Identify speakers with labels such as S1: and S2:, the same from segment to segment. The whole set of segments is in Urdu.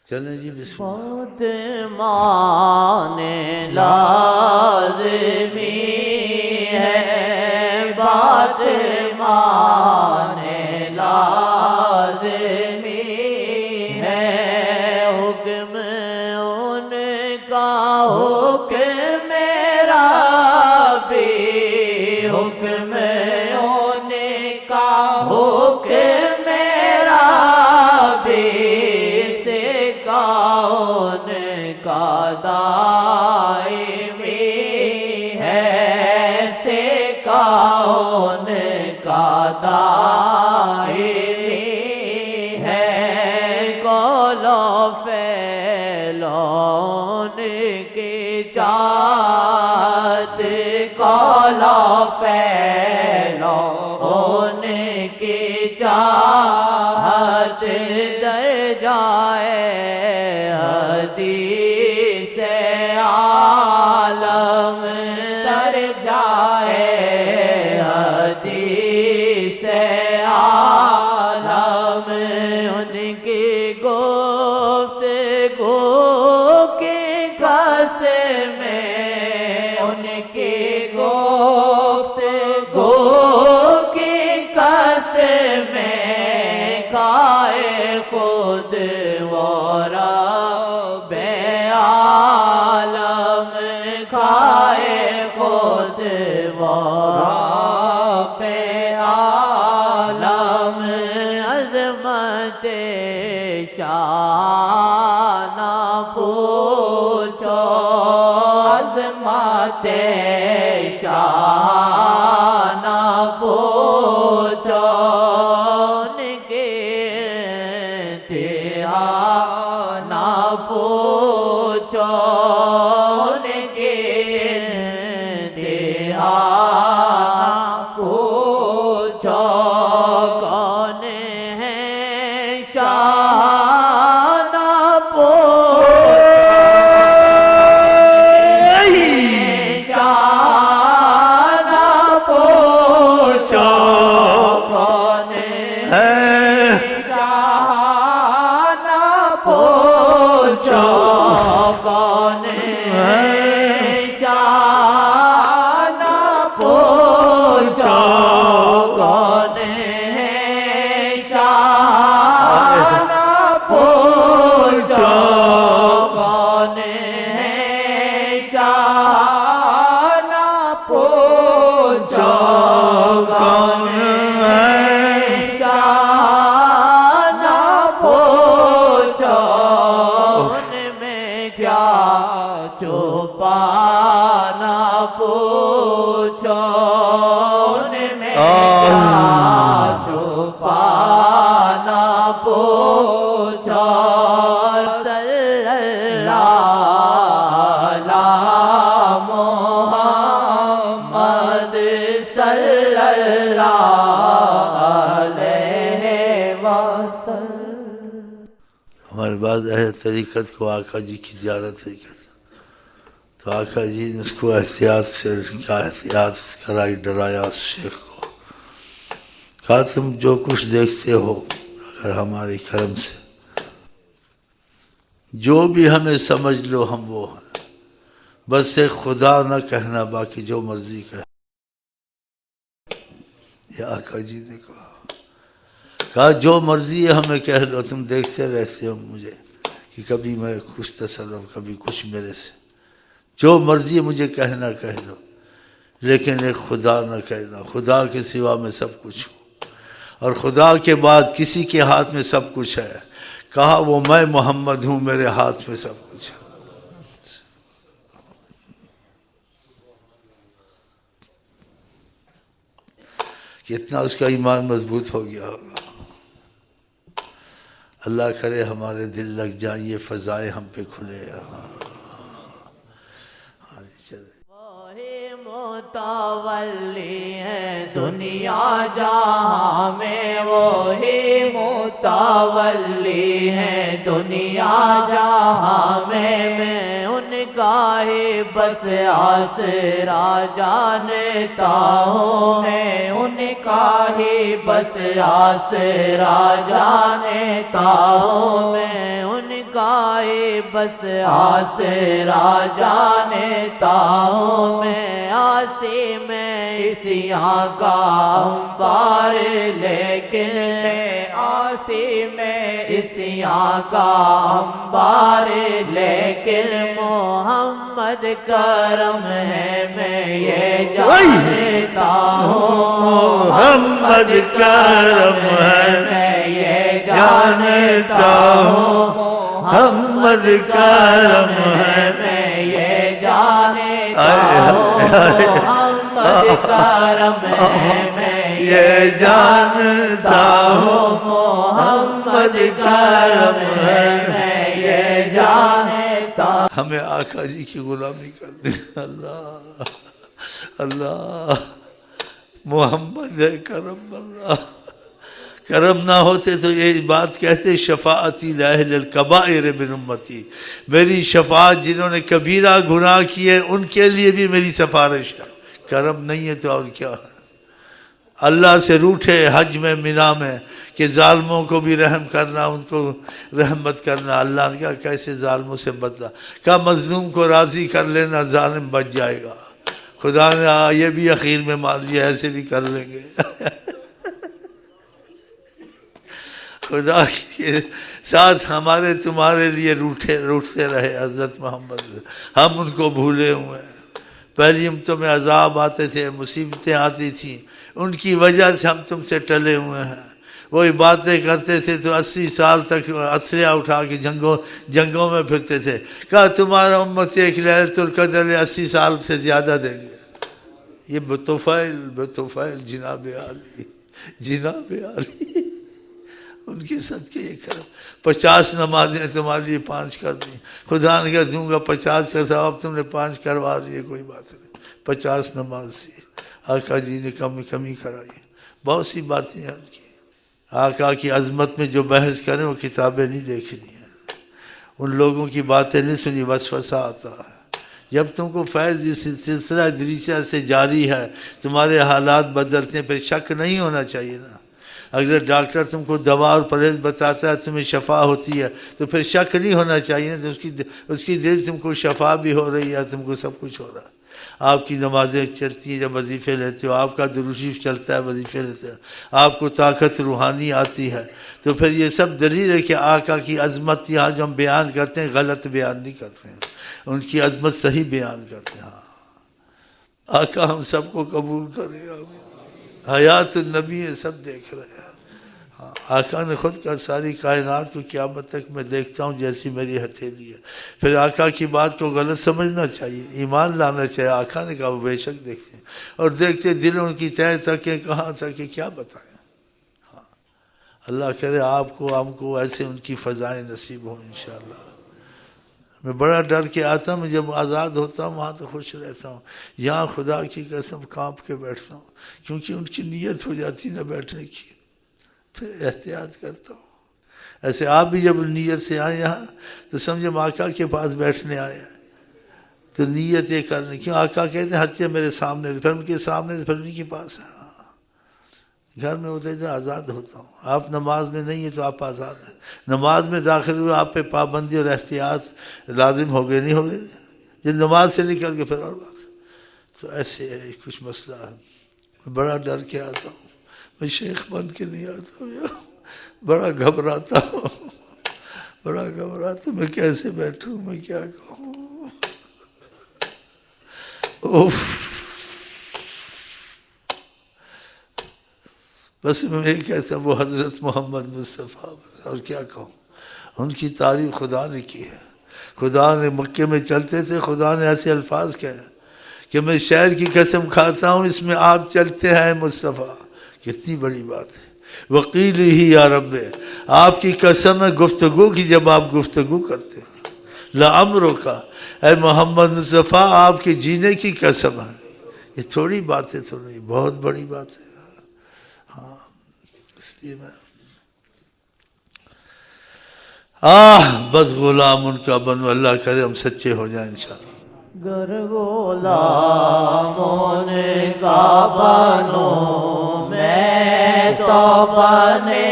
S1: چلیں جی بسم اللہ۔
S2: بات مانے لازمی ہے، بات مانے لازمی ہے، حکم ان کا حکم میرا بھی، حکم ان کا حکم میرا بھی، ان کا دائمی ہے، سے کون کا دائمی ہے، قول و فعل ان کی چاہت، قول و فعل ان کی چاہت در جائے حدیث عالم، در جائے حدیث عالم، ان کی گفتگو کی قسمیں، ان کی گفتگو کی قسمیں، کھائے خود وہ رب عالم، کھائے خود وہ رب عالم، عظمت شان پوچھو، عظمت شان پوچھو، ان کے نہ پوچھو، ان کے پوچھو، کون ہے شاہ نہ پوچھو، شاہ نہ پوچھو، کون ہے پوچھو، کون ہے شاہ نہ پوچھو، کون ہے شاہ نہ پوچھو، کون ہے شاہ نہ پوچھو، کون ہے شاہ نہ پوچھو، ان میں کیا چھپانا پوچھو، ان میں کیا چھپانا پوچھو، صلی اللہ علی محمد، صلی اللہ علیہ وسلم۔
S1: ہمارے بعض اہل طریقت کو آقا جی کی زیارت ہے تو آقا جی نے اس کو احتیاط کرائی، ڈرایا اس شیخ کو، کہا تم جو کچھ دیکھتے ہو اگر ہمارے کرم سے جو بھی ہمیں سمجھ لو ہم وہ ہیں، بس ایک خدا نہ کہنا، باقی جو مرضی کہے۔ یہ آقا جی نے کہا جو مرضی ہے ہمیں کہہ لو، تم دیکھتے رہتے ہو مجھے کہ کبھی میں خوش تصرف، کبھی کچھ میرے سے، جو مرضی مجھے کہنا کہہ لو، لیکن ایک خدا نہ کہنا، خدا کے سوا میں سب کچھ ہوں، اور خدا کے بعد کسی کے ہاتھ میں سب کچھ ہے، کہا وہ میں محمد ہوں، میرے ہاتھ میں سب کچھ ہے۔ کتنا اس کا ایمان مضبوط ہو گیا ہوگا۔ اللہ کرے ہمارے دل لگ جائیں، یہ فضائیں ہم پہ کھلے۔
S2: وہی متولی ہے دنیا جہاں میں، وہی متولی ہے دنیا جہاں میں ان کا ہی بس آسرا جانتا ہوں، میں ان کا ہی بس آسرا جانتا ہوں، میں ان گائے بس آسرا جانتا ہوں میں، آسی میں اس یہاں کا انبار، لیکن آسی میں اس یہاں کا انبار، لیکن محمد کرم ہے میں یہ جانتا ہوں،
S1: محمد کرم ہے
S2: میں یہ جانتا ہوں،
S1: محمد کرم ہے
S2: میں یہ جانتا ہوں، محمد کرم ہے میں
S1: یہ جانتا ہوں،
S2: محمد کرم ہے میں یہ جانتا ہوں۔
S1: ہمیں آقا جی کی غلامی کرنی، اللہ اللہ، محمد ہے کرم، اللہ کرم نہ ہوتے تو یہ بات کہتے شفاعتی لأہل الکبائر من امتی، میری شفاعت جنہوں نے کبیرہ گناہ کیے ان کے لیے بھی میری سفارش ہے، کرم نہیں ہے تو اور کیا ہے؟ اللہ سے روٹھے حج میں مینا میں کہ ظالموں کو بھی رحم کرنا، ان کو رحمت کرنا، اللہ نے کہا کیسے ظالموں سے بدلا، کہا مظلوم کو راضی کر لینا ظالم بچ جائے گا، خدا نے یہ بھی اخیر میں مان لیا ایسے بھی کر لیں گے خدا کے ساتھ ہمارے تمہارے لیے روٹھتے رہے حضرت محمد، ہم ان کو بھولے ہوئے ہیں، پہلی امتوں میں عذاب آتے تھے، مصیبتیں آتی تھیں، ان کی وجہ سے ہم تم سے ٹلے ہوئے ہیں، وہی باتیں کرتے تھے تو 80 سال تک اسلحہ اٹھا کے جنگوں میں پھرتے تھے، کہا تمہارا امت ایک لیلۃ القدر 80 سال سے زیادہ دیں گے، یہ بطفیل جناب عالی ان کے صدقے یہ کرو، 50 نمازیں تمہارے لیے 5 کر دیں، خدا نے کہا دوں گا 50 کا ثواب، تم نے 5 کروا لیے، کوئی بات نہیں، 50 نماز تھی، آقا جی نے کمی کرائی، بہت سی باتیں ہیں ان کی، آقا کی عظمت میں جو بحث کریں وہ کتابیں نہیں دیکھنی ہیں، ان لوگوں کی باتیں نہیں سنی، وسوسہ آتا ہے، جب تم کو فیض اس سلسلہ ادریسیہ سے جاری ہے، تمہارے حالات بدلتے ہیں، پھر شک نہیں ہونا چاہیے نا، اگر ڈاکٹر تم کو دوا اور پرہیز بتاتا ہے تمہیں شفا ہوتی ہے تو پھر شک نہیں ہونا چاہیے تو اس کی دل تم کو شفا بھی ہو رہی ہے، تم کو سب کچھ ہو رہا ہے، آپ کی نمازیں چلتی ہیں جب وظیفے لیتے ہو، آپ کا درود شریف چلتا ہے وظیفے لیتے ہو، آپ کو طاقت روحانی آتی ہے، تو پھر یہ سب دلیل ہے کہ آقا کی عظمت یہاں جو ہم بیان کرتے ہیں غلط بیان نہیں کرتے ہیں، ان کی عظمت صحیح بیان کرتے ہیں، آقا ہم سب کو قبول کرے، حیات النبی ہے، سب دیکھ رہے ہیں، آقا نے خود کہا ساری کائنات کو قیامت تک میں دیکھتا ہوں جیسی میری ہتھیلی ہے، پھر آقا کی بات کو غلط سمجھنا چاہیے، ایمان لانا چاہیے، آقا نے کہا وہ بے شک دیکھتے ہیں، اور دیکھتے دلوں کی تہ تکیں کہاں تکیں کیا بتائیں، اللہ کرے آپ کو ہم کو ایسے ان کی فضائیں نصیب ہوں انشاءاللہ۔ میں بڑا ڈر کے آتا ہوں، جب آزاد ہوتا ہوں وہاں تو خوش رہتا ہوں، یہاں خدا کی قسم کانپ کے بیٹھتا ہوں، کیونکہ ان کی نیت ہو جاتی نہ بیٹھنے کی، پھر احتیاط کرتا ہوں، ایسے آپ بھی جب نیت سے آئے یہاں تو سمجھے آقا کے پاس بیٹھنے آئے ہیں، تو نیت یہ کرنے، کیوں آقا کہتے ہیں ہر چیز میرے سامنے، پھر ان کے سامنے پھر ان کے پاس ہے، گھر میں ہوتے تھے آزاد ہوتا ہوں، آپ نماز میں نہیں ہیں تو آپ آزاد ہیں، نماز میں داخل ہوئے آپ پہ پابندی اور احتیاط لازم ہو گئے، نہیں ہو گئے، جب نماز سے نکل کے پھر اور بات، تو ایسے ہے کچھ مسئلہ ہے، میں بڑا ڈر کے آتا ہوں، میں شیخ بن کے نہیں آتا ہوں، بڑا گھبراتا ہوں، میں کیسے بیٹھوں، میں کیا کہوں، بس میں یہ کہتا ہوں وہ حضرت محمد مصطفیٰ، اور کیا کہوں، ان کی تعریف خدا نے کی ہے، خدا نے مکے میں چلتے تھے، خدا نے ایسے الفاظ کہے کہ میں شہر کی قسم کھاتا ہوں اس میں آپ چلتے ہیں مصطفیٰ، کتنی بڑی بات ہے، وقیل ہی یا رب، آپ کی قسم ہے گفتگو کی، جب آپ گفتگو کرتے ہیں، لعمرو کا، اے محمد مصطفیٰ آپ کے جینے کی قسم ہے، یہ تھوڑی بات ہے، تھوڑی بہت بڑی بات ہے، ہاں اس لیے میں بس غلام ان کا بنو، اللہ کرے ہم سچے ہو جائیں انشاءاللہ۔
S2: گر غلام ان کا بنوں میں تو بنے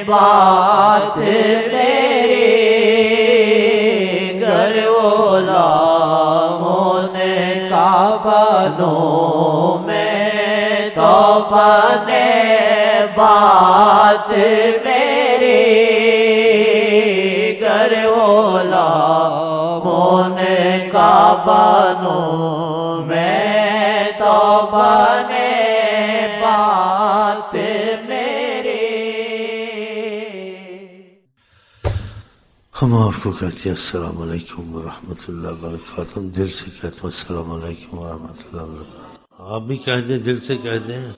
S2: بات میری، بانوں میں توبہ نے بات میری گر غلاموں کا بانوں میں توبہ نے بات میری.
S1: ہم آپ کو کہتے ہیں السلام علیکم ورحمۃ اللہ وبرکاتہ. دل سے کہتے ہیں السلام علیکم ورحمۃ اللہ وبرکاتہ. آپ بھی کہہ دیں، دل سے کہہ دیں،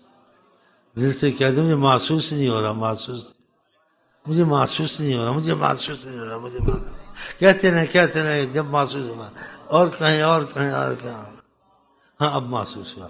S1: دل سے کہہ دیں. مجھے محسوس نہیں ہو رہا، مجھے محسوس نہیں ہو رہا، مجھے کہتے رہے جب محسوس ہوا اور کہیں. ہاں اب محسوس ہوا.